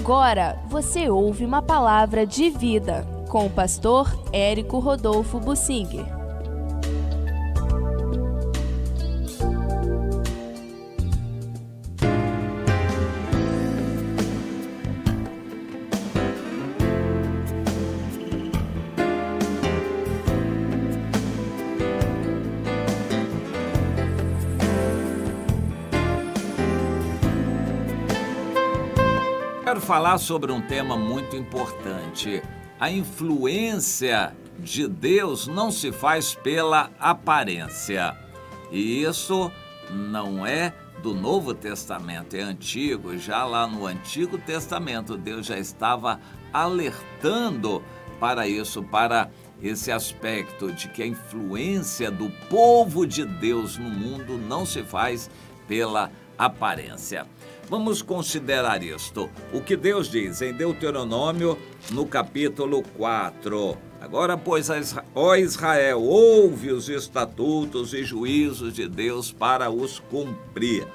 Agora você ouve uma palavra de vida com o pastor Érico Rodolfo Bussinger. Quero falar sobre um tema muito importante. A influência de Deus não se faz pela aparência. E isso não é do Novo Testamento, é antigo. Já lá no Antigo Testamento, Deus já estava alertando para isso, para esse aspecto de que a influência do povo de Deus no mundo não se faz pela aparência. Vamos considerar isto. O que Deus diz em Deuteronômio, no capítulo 4. Agora, pois, ó Israel, ouve os estatutos e juízos de Deus para os cumprir.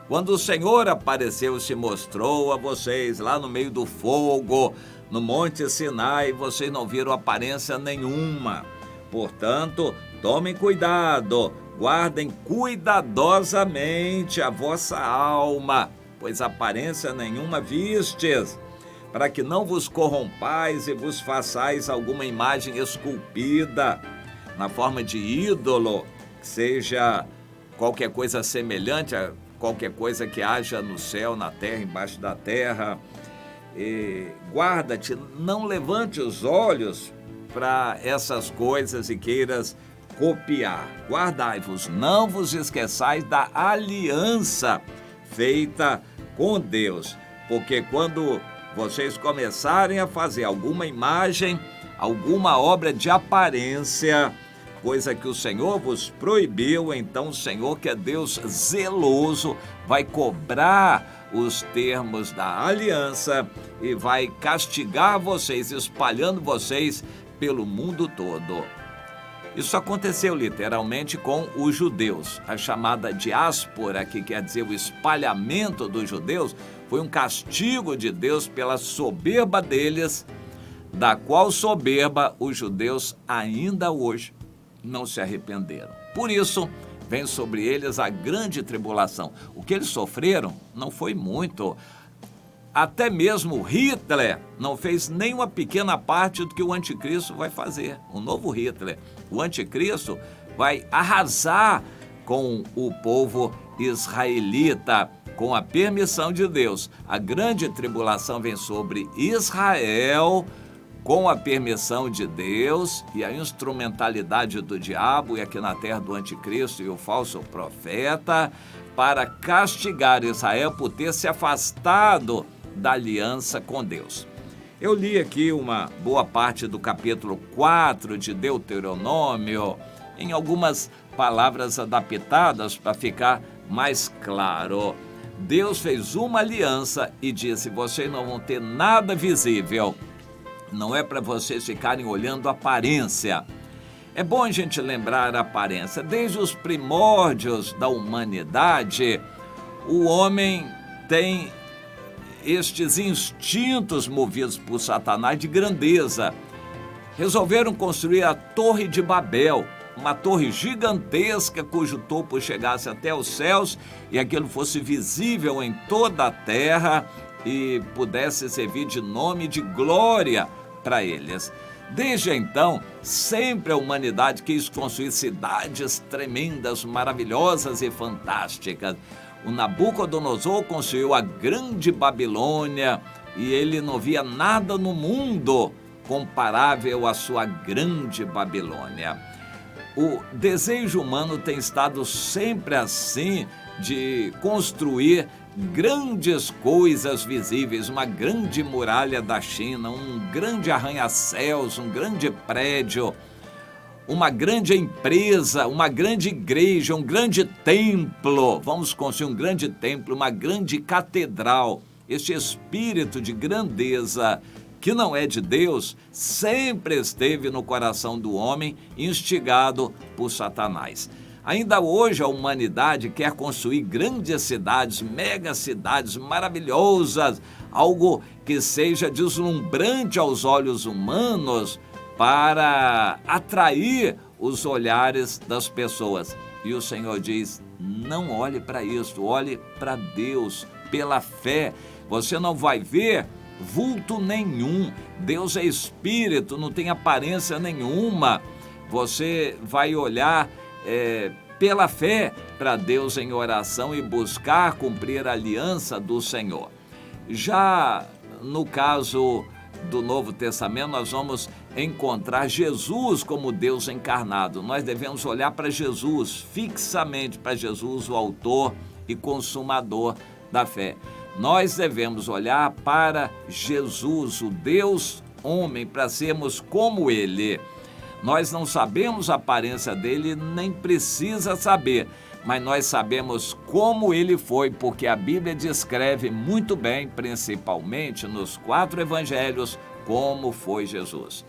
Quando o Senhor apareceu e se mostrou a vocês lá no meio do fogo, no Monte Sinai, vocês não viram aparência nenhuma. Portanto, tomem cuidado, guardem cuidadosamente a vossa alma, pois aparência nenhuma vistes, para que não vos corrompais e vos façais alguma imagem esculpida, na forma de ídolo, que seja qualquer coisa semelhante a qualquer coisa que haja no céu, na terra, embaixo da terra. E guarda-te, não levante os olhos para essas coisas e queiras copiar. Guardai-vos, não vos esqueçais da aliança feita com Deus, porque quando vocês começarem a fazer alguma imagem, alguma obra de aparência, coisa que o Senhor vos proibiu, então o Senhor, que é Deus zeloso, vai cobrar os termos da aliança e vai castigar vocês, espalhando vocês pelo mundo todo. Isso aconteceu literalmente com os judeus. A chamada diáspora, que quer dizer o espalhamento dos judeus, foi um castigo de Deus pela soberba deles, da qual soberba os judeus ainda hoje não se arrependeram. Por isso, vem sobre eles a grande tribulação. O que eles sofreram não foi muito. Até mesmo Hitler não fez nem uma pequena parte do que o anticristo vai fazer. O novo Hitler, o anticristo, vai arrasar com o povo israelita, com a permissão de Deus. A grande tribulação vem sobre Israel, com a permissão de Deus e a instrumentalidade do diabo, e aqui na terra do anticristo e o falso profeta, para castigar Israel por ter se afastado da aliança com Deus. Eu li aqui uma boa parte do capítulo 4 de Deuteronômio, em algumas palavras adaptadas para ficar mais claro. Deus fez uma aliança e disse: vocês não vão ter nada visível. Não é para vocês ficarem olhando a aparência. É bom a gente lembrar a aparência. Desde os primórdios da humanidade, o homem tem estes instintos movidos por Satanás de grandeza. Resolveram construir a Torre de Babel, uma torre gigantesca cujo topo chegasse até os céus e aquilo fosse visível em toda a terra e pudesse servir de nome de glória para eles. Desde então, sempre a humanidade quis construir cidades tremendas, maravilhosas e fantásticas. O Nabucodonosor construiu a grande Babilônia e ele não via nada no mundo comparável à sua grande Babilônia. O desejo humano tem estado sempre assim, de construir grandes coisas visíveis, uma grande muralha da China, um grande arranha-céus, um grande prédio, uma grande empresa, uma grande igreja, um grande templo. Vamos construir um grande templo, uma grande catedral. Este espírito de grandeza, que não é de Deus, sempre esteve no coração do homem, instigado por Satanás. Ainda hoje a humanidade quer construir grandes cidades, megacidades maravilhosas, algo que seja deslumbrante aos olhos humanos para atrair os olhares das pessoas. E o Senhor diz, não olhe para isso, olhe para Deus, pela fé. Você não vai ver vulto nenhum, Deus é espírito, não tem aparência nenhuma. Você vai olhar pela fé para Deus em oração e buscar cumprir a aliança do Senhor. Já no caso do Novo Testamento, nós vamos encontrar Jesus como Deus encarnado. Nós devemos olhar para Jesus, fixamente para Jesus, o autor e consumador da fé. Nós devemos olhar para Jesus, o Deus homem, para sermos como Ele. Nós não sabemos a aparência dele, nem precisa saber, mas nós sabemos como ele foi, porque a Bíblia descreve muito bem, principalmente nos 4 evangelhos, como foi Jesus.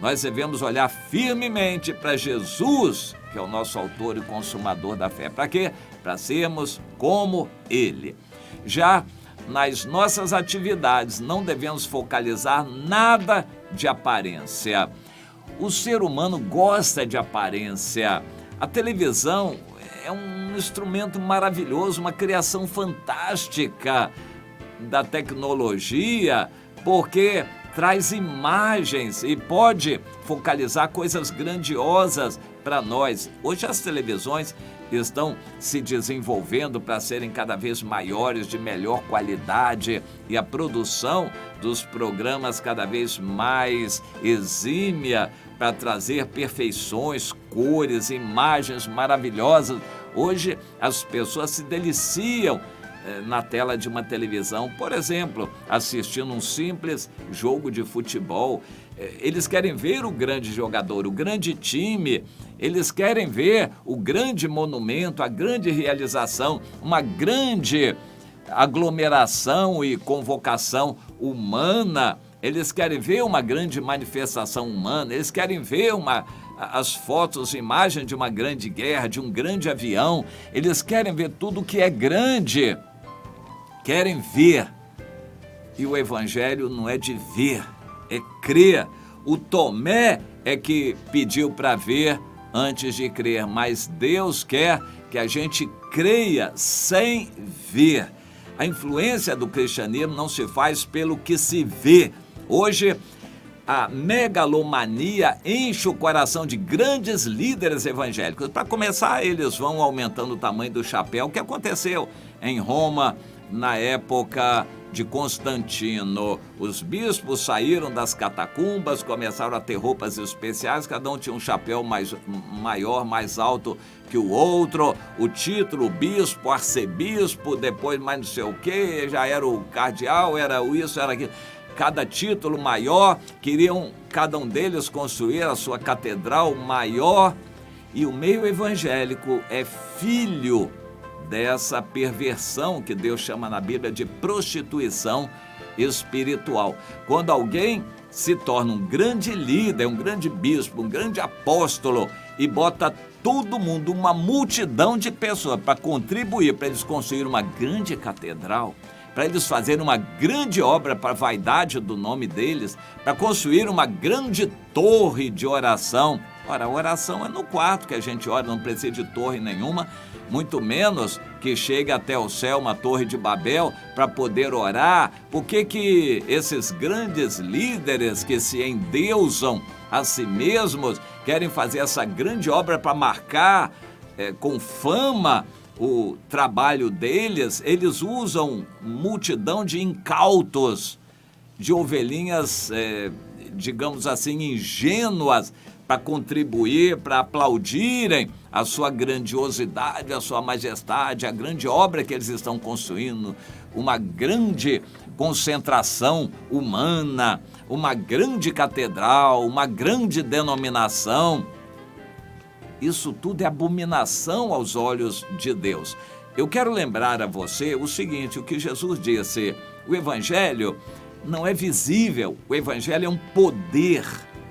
Nós devemos olhar firmemente para Jesus, que é o nosso autor e consumador da fé. Para quê? Para sermos como ele. Já nas nossas atividades, não devemos focalizar nada de aparência. O ser humano gosta de aparência. A televisão é um instrumento maravilhoso, uma criação fantástica da tecnologia, porque traz imagens e pode focalizar coisas grandiosas para nós. Hoje as televisões estão se desenvolvendo para serem cada vez maiores, de melhor qualidade, e a produção dos programas cada vez mais exímia para trazer perfeições, cores, imagens maravilhosas. Hoje as pessoas se deliciam na tela de uma televisão, por exemplo, assistindo um simples jogo de futebol. Eles querem ver o grande jogador, o grande time, eles querem ver o grande monumento, a grande realização, uma grande aglomeração e convocação humana. Eles querem ver uma grande manifestação humana, eles querem ver as fotos, imagens de uma grande guerra, de um grande avião. Eles querem ver tudo que é grande, querem ver. E o evangelho não é de ver, é crer. O Tomé é que pediu para ver antes de crer, mas Deus quer que a gente creia sem ver. A influência do cristianismo não se faz pelo que se vê. Hoje, a megalomania enche o coração de grandes líderes evangélicos. Para começar, eles vão aumentando o tamanho do chapéu, que aconteceu em Roma na época de Constantino. Os bispos saíram das catacumbas, começaram a ter roupas especiais, cada um tinha um chapéu maior, mais alto que o outro. O título, bispo, arcebispo, depois mais não sei o que, já era o cardeal, era isso, era aquilo. Cada título maior, queriam cada um deles construir a sua catedral maior. E o meio evangélico é filho dessa perversão que Deus chama na Bíblia de prostituição espiritual. Quando alguém se torna um grande líder, um grande bispo, um grande apóstolo e bota todo mundo, uma multidão de pessoas para contribuir, para eles construírem uma grande catedral, para eles fazerem uma grande obra para a vaidade do nome deles, para construir uma grande torre de oração. Ora, a oração é no quarto que a gente ora, não precisa de torre nenhuma, muito menos que chegue até o céu uma torre de Babel para poder orar. Por que esses grandes líderes que se endeusam a si mesmos querem fazer essa grande obra para marcar com fama o trabalho deles? Eles usam multidão de incautos, de ovelhinhas, digamos assim, ingênuas, para contribuir, para aplaudirem a sua grandiosidade, a sua majestade, a grande obra que eles estão construindo, uma grande concentração humana, uma grande catedral, uma grande denominação. Isso tudo é abominação aos olhos de Deus. Eu quero lembrar a você o seguinte, o que Jesus disse: o evangelho não é visível, o evangelho é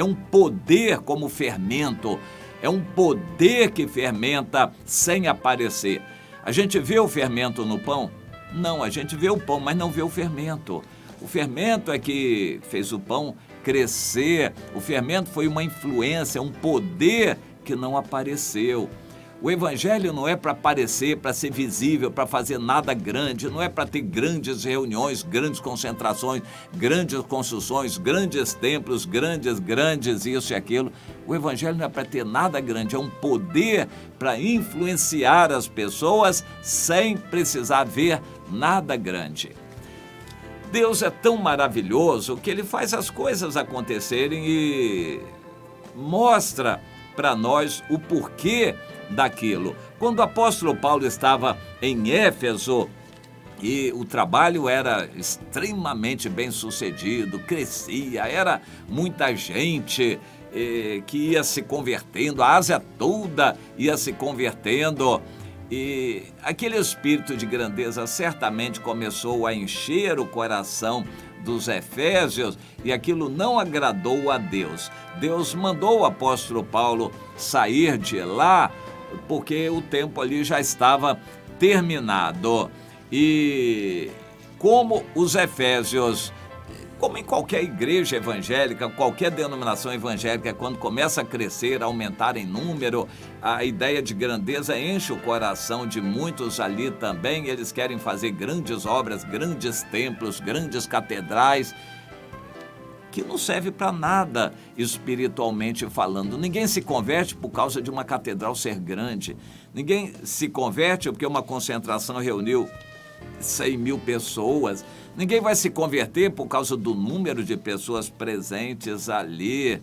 um poder como fermento. É um poder que fermenta sem aparecer. A gente vê o fermento no pão? Não, a gente vê o pão, mas não vê o fermento. O fermento é que fez o pão crescer. O fermento foi uma influência, um poder que não apareceu. O evangelho não é para aparecer, para ser visível, para fazer nada grande, não é para ter grandes reuniões, grandes concentrações, grandes construções, grandes templos, grandes isso e aquilo. O evangelho não é para ter nada grande, é um poder para influenciar as pessoas sem precisar ver nada grande. Deus é tão maravilhoso que Ele faz as coisas acontecerem e mostra para nós o porquê daquilo. Quando o apóstolo Paulo estava em Éfeso e o trabalho era extremamente bem sucedido, crescia, era muita gente que ia se convertendo, a Ásia toda ia se convertendo. E aquele espírito de grandeza certamente começou a encher o coração dos efésios e aquilo não agradou a Deus. Deus mandou o apóstolo Paulo sair de lá porque o tempo ali já estava terminado. E como os efésios, como em qualquer igreja evangélica, qualquer denominação evangélica, quando começa a crescer, a aumentar em número, a ideia de grandeza enche o coração de muitos ali também. Eles querem fazer grandes obras, grandes templos, grandes catedrais, que não serve para nada espiritualmente falando. Ninguém se converte por causa de uma catedral ser grande. Ninguém se converte porque uma concentração reuniu 100 mil pessoas. Ninguém vai se converter por causa do número de pessoas presentes ali.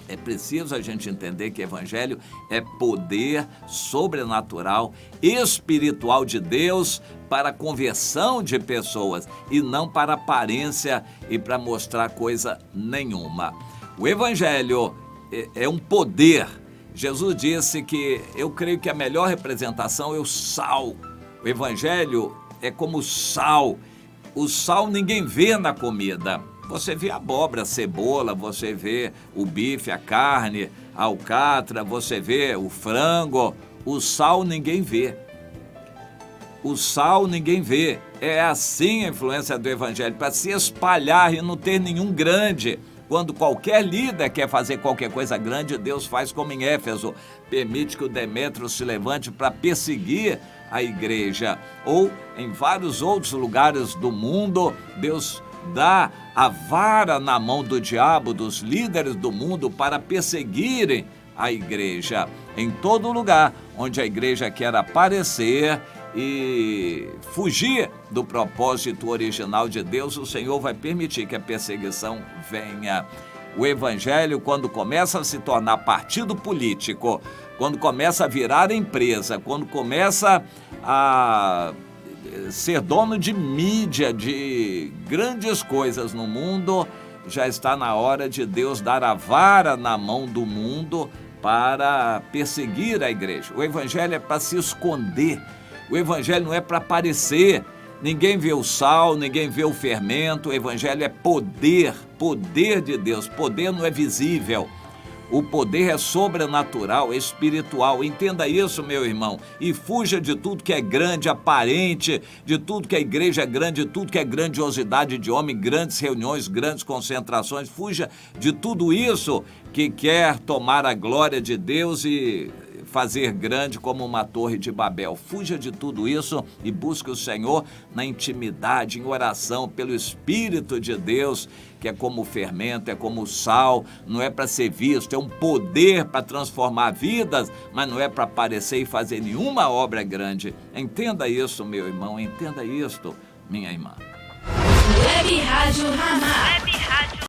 É preciso a gente entender que evangelho é poder sobrenatural, espiritual de Deus para a conversão de pessoas e não para aparência e para mostrar coisa nenhuma. O evangelho é um poder. Jesus disse que eu creio que a melhor representação é o sal. O evangelho é como sal. O sal ninguém vê na comida. Você vê a abóbora, a cebola, você vê o bife, a carne, a alcatra, você vê o frango. O sal ninguém vê. O sal ninguém vê. É assim a influência do evangelho, para se espalhar e não ter nenhum grande. Quando qualquer líder quer fazer qualquer coisa grande, Deus faz como em Éfeso. Permite que o Demétrio se levante para perseguir a igreja. Ou em vários outros lugares do mundo, Deus dá a vara na mão do diabo, dos líderes do mundo, para perseguirem a igreja. Em todo lugar onde a igreja quer aparecer e fugir do propósito original de Deus, o Senhor vai permitir que a perseguição venha. O evangelho, quando começa a se tornar partido político, quando começa a virar empresa, quando começa a ser dono de mídia, de grandes coisas no mundo, já está na hora de Deus dar a vara na mão do mundo para perseguir a igreja. O evangelho é para se esconder. O evangelho não é para aparecer. Ninguém vê o sal, ninguém vê o fermento. O evangelho é poder, poder de Deus. Poder não é visível. O poder é sobrenatural, é espiritual. Entenda isso, meu irmão. E fuja de tudo que é grande, aparente, de tudo que a igreja é grande, de tudo que é grandiosidade de homem, grandes reuniões, grandes concentrações. Fuja de tudo isso que quer tomar a glória de Deus e fazer grande como uma torre de Babel. Fuja de tudo isso e busque o Senhor na intimidade, em oração, pelo Espírito de Deus, que é como o fermento, é como o sal, não é para ser visto, é um poder para transformar vidas, mas não é para aparecer e fazer nenhuma obra grande. Entenda isso, meu irmão, entenda isto, minha irmã. Web Rádio Ramá.